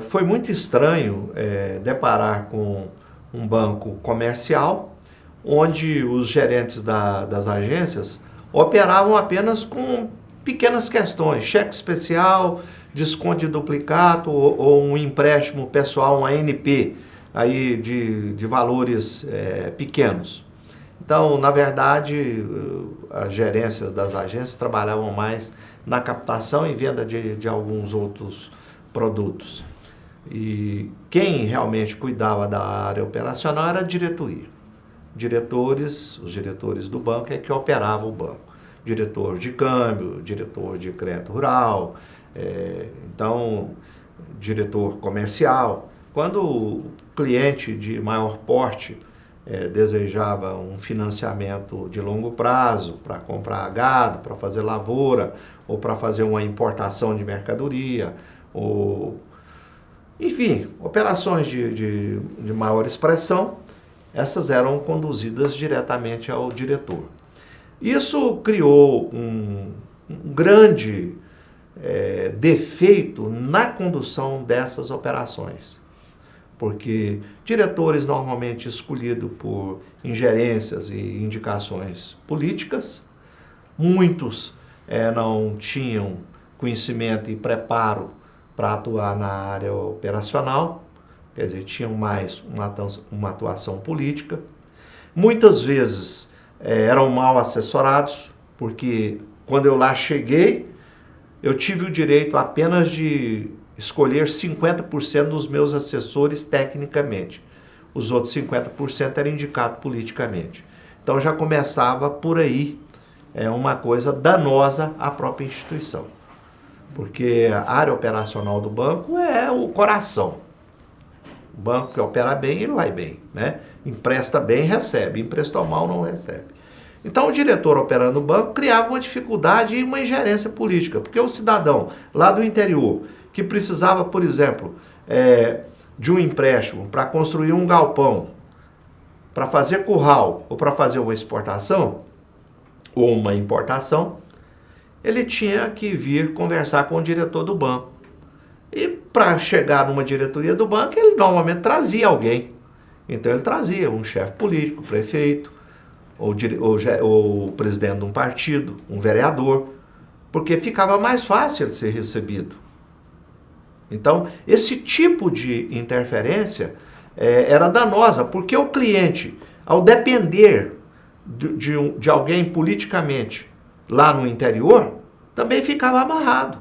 foi muito estranho deparar com um banco comercial, onde os gerentes das agências operavam apenas com pequenas questões, cheque especial, desconto de duplicato ou um empréstimo pessoal, um ANP, aí de valores pequenos. Então, na verdade, as gerências das agências trabalhavam mais na captação e venda de alguns outros produtos. E quem realmente cuidava da área operacional era a diretoria. Os diretores do banco é que operavam o banco. Diretor de câmbio, diretor de crédito rural, então, diretor comercial. Quando o cliente de maior porte desejava um financiamento de longo prazo para comprar gado, para fazer lavoura, ou para fazer uma importação de mercadoria, enfim, operações de maior expressão, essas eram conduzidas diretamente ao diretor. Isso criou um grande defeito na condução dessas operações, porque diretores normalmente escolhidos por ingerências e indicações políticas, muitos não tinham conhecimento e preparo para atuar na área operacional, quer dizer, tinham mais uma atuação política. Muitas vezes eram mal assessorados, porque quando eu lá cheguei, eu tive o direito apenas de escolher 50% dos meus assessores tecnicamente. Os outros 50% eram indicados politicamente. Então já começava por aí uma coisa danosa à própria instituição. Porque a área operacional do banco é o coração. O banco que opera bem, ele vai bem, né? Empresta bem, recebe. Emprestou mal, não recebe. Então o diretor operando o banco criava uma dificuldade e uma ingerência política. Porque o cidadão lá do interior, que precisava, por exemplo, de um empréstimo para construir um galpão, para fazer curral ou para fazer uma exportação ou uma importação, ele tinha que vir conversar com o diretor do banco. E para chegar numa diretoria do banco, ele normalmente trazia alguém. Então ele trazia um chefe político, prefeito, ou o presidente de um partido, um vereador, porque ficava mais fácil de ser recebido. Então, esse tipo de interferência era danosa, porque o cliente, ao depender de alguém politicamente lá no interior, também ficava amarrado.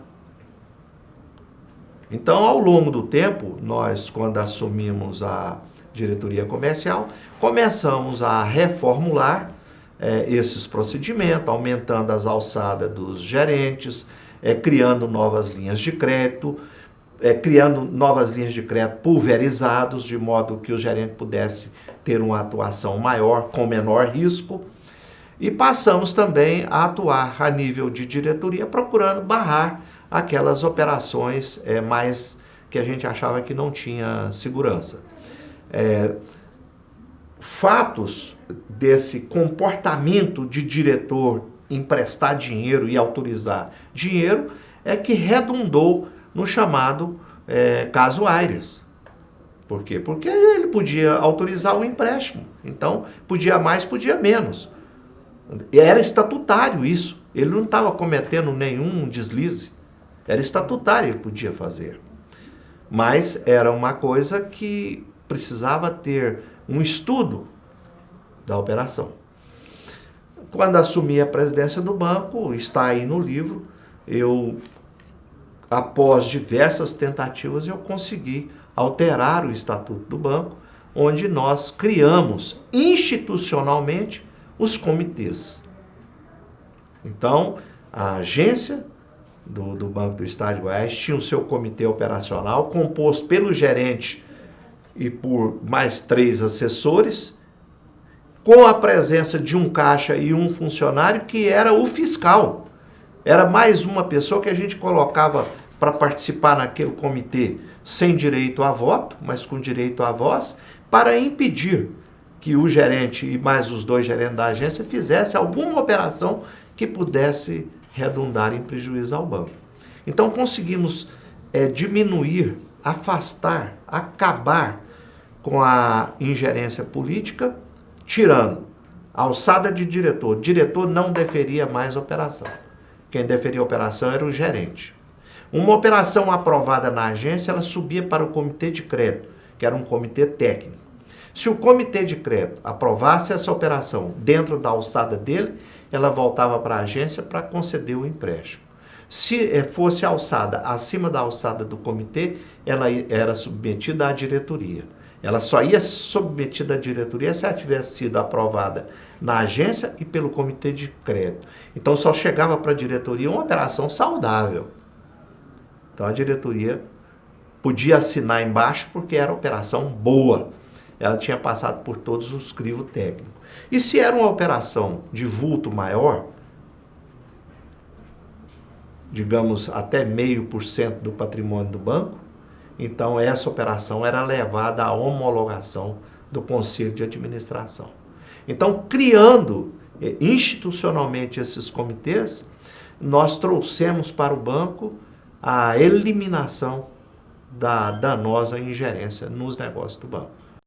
Então, ao longo do tempo, nós, quando assumimos a diretoria comercial, começamos a reformular esses procedimentos, aumentando as alçadas dos gerentes, criando novas linhas de crédito, pulverizados, de modo que o gerente pudesse ter uma atuação maior, com menor risco. E passamos também a atuar a nível de diretoria, procurando barrar aquelas operações mais que a gente achava que não tinha segurança. Fatos desse comportamento de diretor emprestar dinheiro e autorizar dinheiro é que redundou no chamado caso Aires. Por quê? Porque ele podia autorizar o empréstimo. Então, podia mais, podia menos. Era estatutário isso. Ele não estava cometendo nenhum deslize. Era estatutário, ele podia fazer. Mas era uma coisa que precisava ter um estudo da operação. Quando assumi a presidência do banco, está aí no livro, após diversas tentativas, eu consegui alterar o estatuto do banco, onde nós criamos institucionalmente os comitês. Então, a agência do Banco do Estado de Goiás tinha o seu comitê operacional, composto pelo gerente e por mais 3 assessores, com a presença de um caixa e um funcionário que era o fiscal. Era mais uma pessoa que a gente colocava para participar naquele comitê sem direito a voto, mas com direito à voz, para impedir que o gerente e mais os 2 gerentes da agência fizessem alguma operação que pudesse redundar em prejuízo ao banco. Então conseguimos diminuir afastar, acabar com a ingerência política, tirando a alçada de diretor. O diretor não deferia mais operação. Quem deferia a operação era o gerente. Uma operação aprovada na agência, ela subia para o comitê de crédito, que era um comitê técnico. Se o comitê de crédito aprovasse essa operação dentro da alçada dele, ela voltava para a agência para conceder o empréstimo. Se fosse alçada acima da alçada do comitê, ela era submetida à diretoria. Ela só ia submetida à diretoria se ela tivesse sido aprovada na agência e pelo comitê de crédito. Então só chegava para a diretoria uma operação saudável. Então a diretoria podia assinar embaixo porque era operação boa. Ela tinha passado por todos os crivos técnicos. E se era uma operação de vulto maior, digamos até 0,5% do patrimônio do banco, então essa operação era levada à homologação do Conselho de Administração. Então, criando institucionalmente esses comitês, nós trouxemos para o banco a eliminação da danosa ingerência nos negócios do banco.